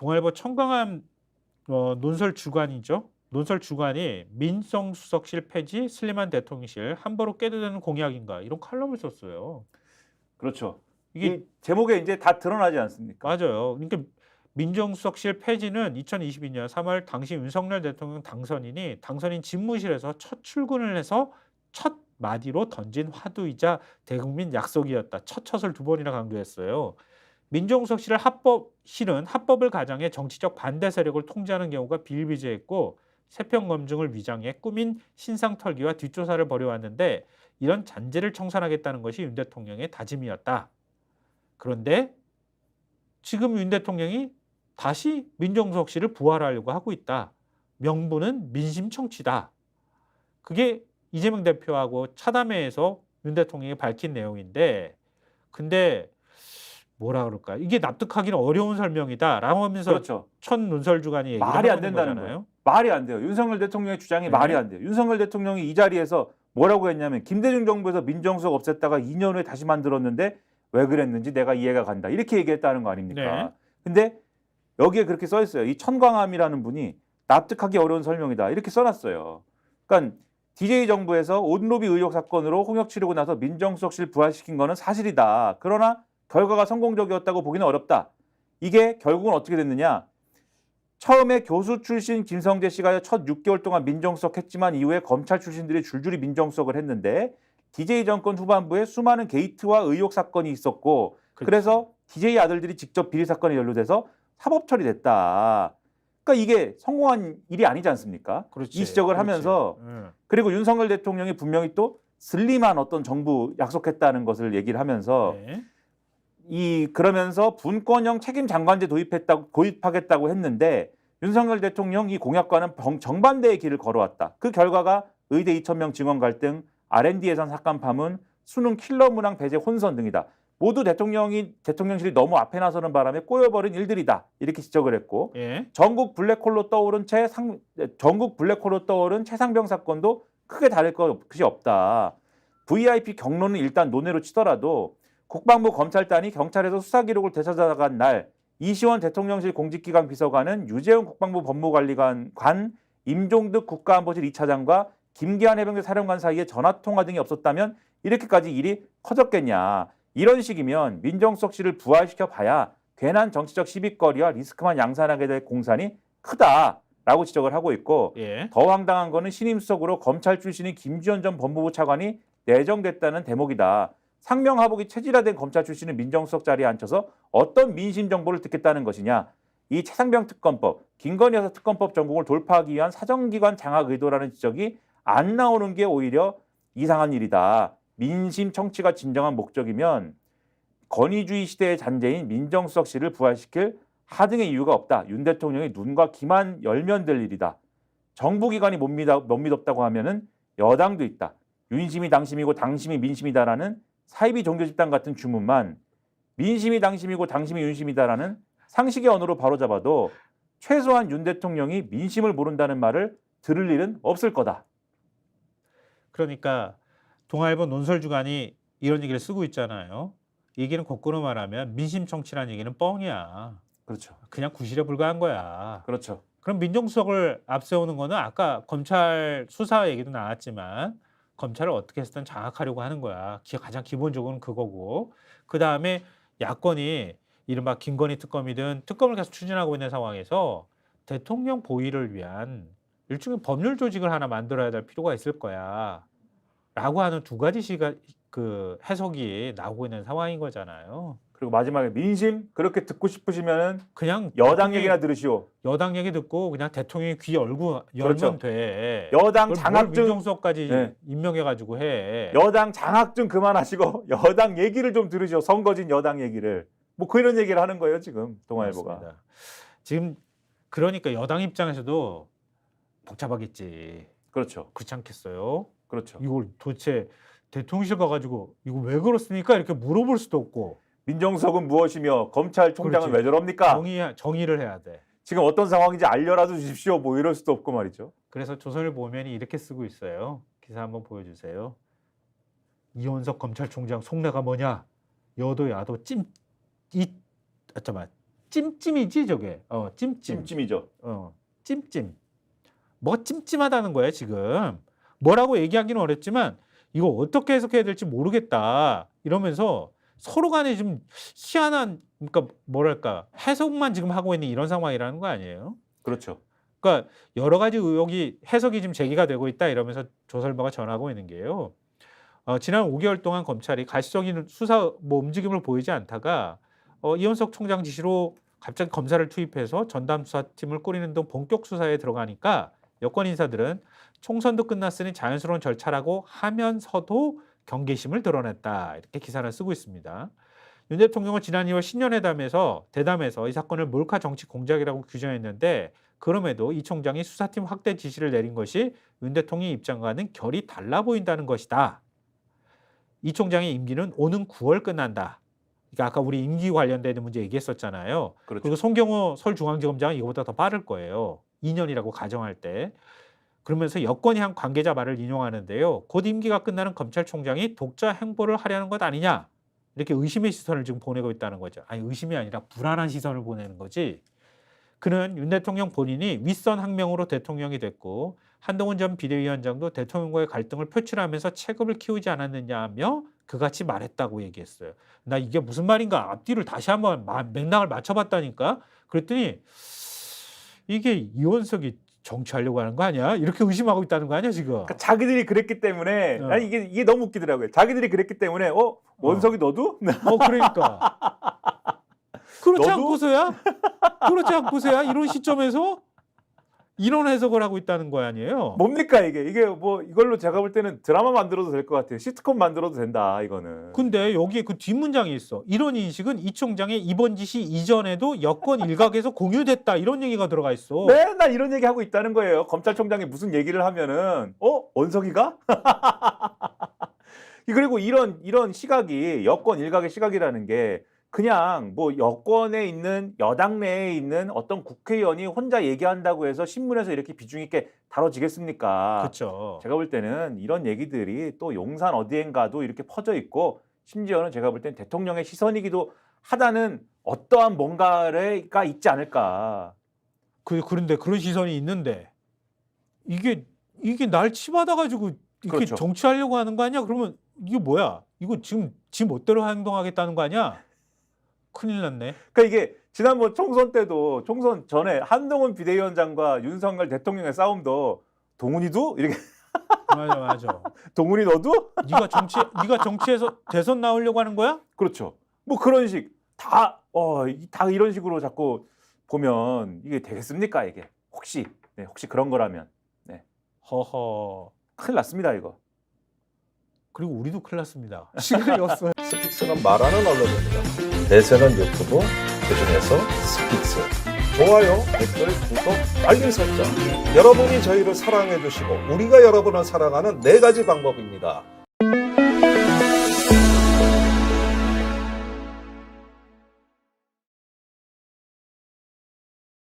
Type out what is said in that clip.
동아일보 청강한 논설 주간이죠. 논설 주간이 "민정수석실 폐지, 슬림한 대통령실 함부로 깨도 되는 공약인가?" 이런 칼럼을 썼어요. 그렇죠. 이게 이 제목에 이제 다 드러나지 않습니까? 맞아요. 그러니까 민정수석실 폐지는 2022년 3월 당시 윤석열 대통령 당선인 집무실에서 첫 출근을 해서 첫 마디로 던진 화두이자 대국민 약속이었다. 첫을 두 번이나 강조했어요. 실은 합법을 가장해 정치적 반대 세력을 통제하는 경우가 비일비재했고 세평 검증을 위장해 꾸민 신상 털기와 뒷조사를 벌여왔는데 이런 잔재를 청산하겠다는 것이 윤 대통령의 다짐이었다. 그런데 지금 윤 대통령이 다시 민정수석실을 부활하려고 하고 있다. 명분은 민심 청취다. 그게 이재명 대표하고 차담회에서 윤 대통령이 밝힌 내용인데 근데 뭐라 그럴까? 이게 납득하기는 어려운 설명이다라고 하면서 그렇죠. 첫 논설 주간이 얘기를 말이 하고 안 있는 된다는 거예요. 거잖아요. 말이 안 돼요. 윤석열 대통령의 주장이 말이 네. 안 돼요. 윤석열 대통령이 이 자리에서 뭐라고 했냐면 김대중 정부에서 민정수석 없앴다가 2년 후에 다시 만들었는데 왜 그랬는지 내가 이해가 간다. 이렇게 얘기했다는 거 네. 아닙니까? 근데 여기에 그렇게 써 있어요. 이 천광함이라는 분이 납득하기 어려운 설명이다. 이렇게 써놨어요. 그러니까 DJ 정부에서 온로비 의혹 사건으로 홍역 치르고 나서 민정수석실 부활시킨 거는 사실이다. 그러나 결과가 성공적이었다고 보기는 어렵다. 이게 결국은 어떻게 됐느냐? 처음에 교수 출신 김성재 씨가 첫 6개월 동안 민정수석 했지만 이후에 검찰 출신들이 줄줄이 민정수석을 했는데 DJ 정권 후반부에 수많은 게이트와 의혹 사건이 있었고 그치. 그래서 DJ 아들들이 직접 비리 사건에 연루돼서 사법 처리됐다. 그러니까 이게 성공한 일이 아니지 않습니까? 그렇지. 이 지적을 그렇지. 하면서 응. 그리고 윤석열 대통령이 분명히 또 슬림한 어떤 정부 약속했다는 것을 얘기를 하면서 네. 그러면서 분권형 책임 장관제 도입하겠다고 했는데 윤석열 대통령 이 공약과는 정반대의 길을 걸어왔다. 그 결과가 의대 2,000명 증원 갈등, R&D 예산 삭감 파문, 수능 킬러 문항 배제 혼선 등이다. 모두 대통령실이 너무 앞에 나서는 바람에 꼬여버린 일들이다. 이렇게 지적을 했고 예. 전국 블랙홀로 떠오른 최상병 사건도 크게 다를 것이 없다. VIP 경로는 일단 논외로 치더라도 국방부 검찰단이 경찰에서 수사 기록을 되찾아간 날 이시원 대통령실 공직기강 비서관은 유재훈 국방부 법무관리관 임종득 국가안보실 2차장과 김기한 해병대 사령관 사이에 전화통화 등이 없었다면 이렇게까지 일이 커졌겠냐. 이런 식이면 민정수석실을 부활시켜 봐야 괜한 정치적 시비거리와 리스크만 양산하게 될 공산이 크다라고 지적을 하고 있고 예. 더 황당한 거는 신임 수석으로 검찰 출신인 김주현 전 법무부 차관이 내정됐다는 대목이다. 상명하복이 체질화된 검찰 출신은 민정수석 자리에 앉혀서 어떤 민심 정보를 듣겠다는 것이냐. 이 최상병 특검법, 김건희 여사 특검법 전공을 돌파하기 위한 사정기관 장악 의도라는 지적이 안 나오는 게 오히려 이상한 일이다. 민심 청취가 진정한 목적이면 권위주의 시대의 잔재인 민정수석실을 부활시킬 하등의 이유가 없다. 윤 대통령이 눈과 귀만 열면 될 일이다. 정부기관이 못 믿었다고 하면은 여당도 있다. 윤심이 당심이고 당심이 민심이다라는 사이비 종교집단 같은 주문만 민심이 당심이고 당심이 윤심이다라는 상식의 언어로 바로잡아도 최소한 윤 대통령이 민심을 모른다는 말을 들을 일은 없을 거다. 그러니까 동아일보 논설 주간이 이런 얘기를 쓰고 있잖아요. 얘기는 거꾸로 말하면 민심 청취라는 얘기는 뻥이야. 그렇죠. 그냥 구실에 불과한 거야. 그렇죠. 그럼 민정수석을 앞세우는 거는 아까 검찰 수사 얘기도 나왔지만 검찰을 어떻게 해서든 장악하려고 하는 거야. 가장 기본적으로는 그거고. 그다음에 야권이 이른바 김건희 특검이든 특검을 계속 추진하고 있는 상황에서 대통령 보위를 위한 일종의 법률 조직을 하나 만들어야 될 필요가 있을 거야. 라고 하는 두 가지 해석이 나오고 있는 상황인 거잖아요. 그리고 마지막에 민심 그렇게 듣고 싶으시면은 그냥 여당 얘기나 들으시오. 여당 얘기 듣고 그냥 대통령이 귀 열면 그렇죠. 돼. 여당 뭘 장악증 민정수석까지 네. 임명해가지고 해. 여당 장악증 그만하시고 여당 얘기를 좀 들으시오. 선거진 여당 얘기를. 뭐 그런 얘기를 하는 거예요 지금 동아일보가. 맞습니다. 지금 그러니까 여당 입장에서도 복잡하겠지. 그렇죠. 그렇지 않겠어요? 그렇죠. 이걸 도대체 대통령실 가가지고 이거 왜 그렇습니까? 이렇게 물어볼 수도 없고. 민정수석은 무엇이며 검찰총장은 그렇지. 왜 저럽니까? 정의를 해야 돼. 지금 어떤 상황인지 알려라도 주십시오. 뭐 이럴 수도 없고 말이죠. 그래서 조선일보 보면이 이렇게 쓰고 있어요. 기사 한번 보여주세요. 이원석 검찰총장 속내가 뭐냐? 여도 야도 잠깐만. 찜찜이지 저게. 찜찜. 찜찜이죠. 찜찜. 뭐 찜찜하다는 거야 지금. 뭐라고 얘기하기는 어렵지만 이거 어떻게 해석해야 될지 모르겠다 이러면서 서로 간에 좀 희한한, 그러니까 뭐랄까, 해석만 지금 하고 있는 이런 상황이라는 거 아니에요? 그렇죠. 그러니까 여러 가지 의혹이, 해석이 지금 제기가 되고 있다 이러면서 조선일보가 전하고 있는 게요. 지난 5개월 동안 검찰이 가시적인 수사 움직임을 보이지 않다가 이현석 총장 지시로 갑자기 검사를 투입해서 전담 수사팀을 꾸리는 등 본격 수사에 들어가니까 여권 인사들은 총선도 끝났으니 자연스러운 절차라고 하면서도 경계심을 드러냈다, 이렇게 기사를 쓰고 있습니다. 윤 대통령은 지난 2월 신년회담에서 이 사건을 몰카 정치 공작이라고 규정했는데, 그럼에도 이 총장이 수사팀 확대 지시를 내린 것이 윤 대통령의 입장과는 결이 달라 보인다는 것이다. 이 총장의 임기는 오는 9월 끝난다. 그러니까 아까 우리 임기 관련된 문제 얘기했었잖아요. 그렇죠. 그리고 송경호 서울중앙지검장은 이거보다 더 빠를 거예요. 2년이라고 가정할 때. 그러면서 여권이 한 관계자 말을 인용하는데요. 곧 임기가 끝나는 검찰총장이 독자 행보를 하려는 것 아니냐, 이렇게 의심의 시선을 지금 보내고 있다는 거죠. 아니, 의심이 아니라 불안한 시선을 보내는 거지. 그는 윤 대통령 본인이 윗선 항명으로 대통령이 됐고 한동훈 전 비대위원장도 대통령과의 갈등을 표출하면서 체급을 키우지 않았느냐며 그같이 말했다고 얘기했어요. 나 이게 무슨 말인가 앞뒤를 다시 한번 맥락을 맞춰봤다니까. 그랬더니 이게 이원석이 정치하려고 하는 거 아니야? 이렇게 의심하고 있다는 거 아니야 지금? 그러니까 자기들이 그랬기 때문에 아니 이게 너무 웃기더라고요. 자기들이 그랬기 때문에 원석이 너도? 그러니까 그렇지 너도? 않고서야? 그렇지 않고서야 이런 시점에서 이런 해석을 하고 있다는 거 아니에요? 뭡니까 이게 뭐 이걸로 제가 볼 때는 드라마 만들어도 될 것 같아요. 시트콤 만들어도 된다 이거는. 근데 여기에 그 뒷문장이 있어. 이런 인식은 이 총장의 이번 지시 이전에도 여권 일각에서 공유됐다, 이런 얘기가 들어가 있어. 맨날 이런 얘기 하고 있다는 거예요. 검찰총장이 무슨 얘기를 하면은 원석이가? 그리고 이런 시각이 여권 일각의 시각이라는 게 그냥 뭐 여권에 있는, 여당 내에 있는 어떤 국회의원이 혼자 얘기한다고 해서 신문에서 이렇게 비중 있게 다뤄지겠습니까? 그렇죠. 제가 볼 때는 이런 얘기들이 또 용산 어디엔가도 이렇게 퍼져 있고, 심지어는 제가 볼 때는 대통령의 시선이기도 하다는 어떠한 뭔가가 있지 않을까. 그런데 그런 시선이 있는데 이게 날 치받아가지고 이렇게 그렇죠. 정치하려고 하는 거 아니야? 그러면 이게 뭐야? 이거 지금 지 멋대로 행동하겠다는 거 아니야? 큰일 났네. 그러니까 이게 지난번 총선 때도, 총선 전에 한동훈 비대위원장과 윤석열 대통령의 싸움도 동훈이도 이렇게 맞아. 동훈이 너도? 네가 정치에서 대선 나오려고 하는 거야? 그렇죠. 뭐 그런 식 다 이런 식으로 자꾸 보면 이게 되겠습니까 이게? 혹시 그런 거라면 허허. 큰일 났습니다 이거. 그리고 우리도 큰일 났습니다. 시간이 없어요. 스픽스는 말하는 언론입니다. 대세는 유튜브, 그중에서 스픽스. 좋아요, 댓글, 구독, 알림 설정. 여러분이 저희를 사랑해 주시고 우리가 여러분을 사랑하는 4가지 방법입니다.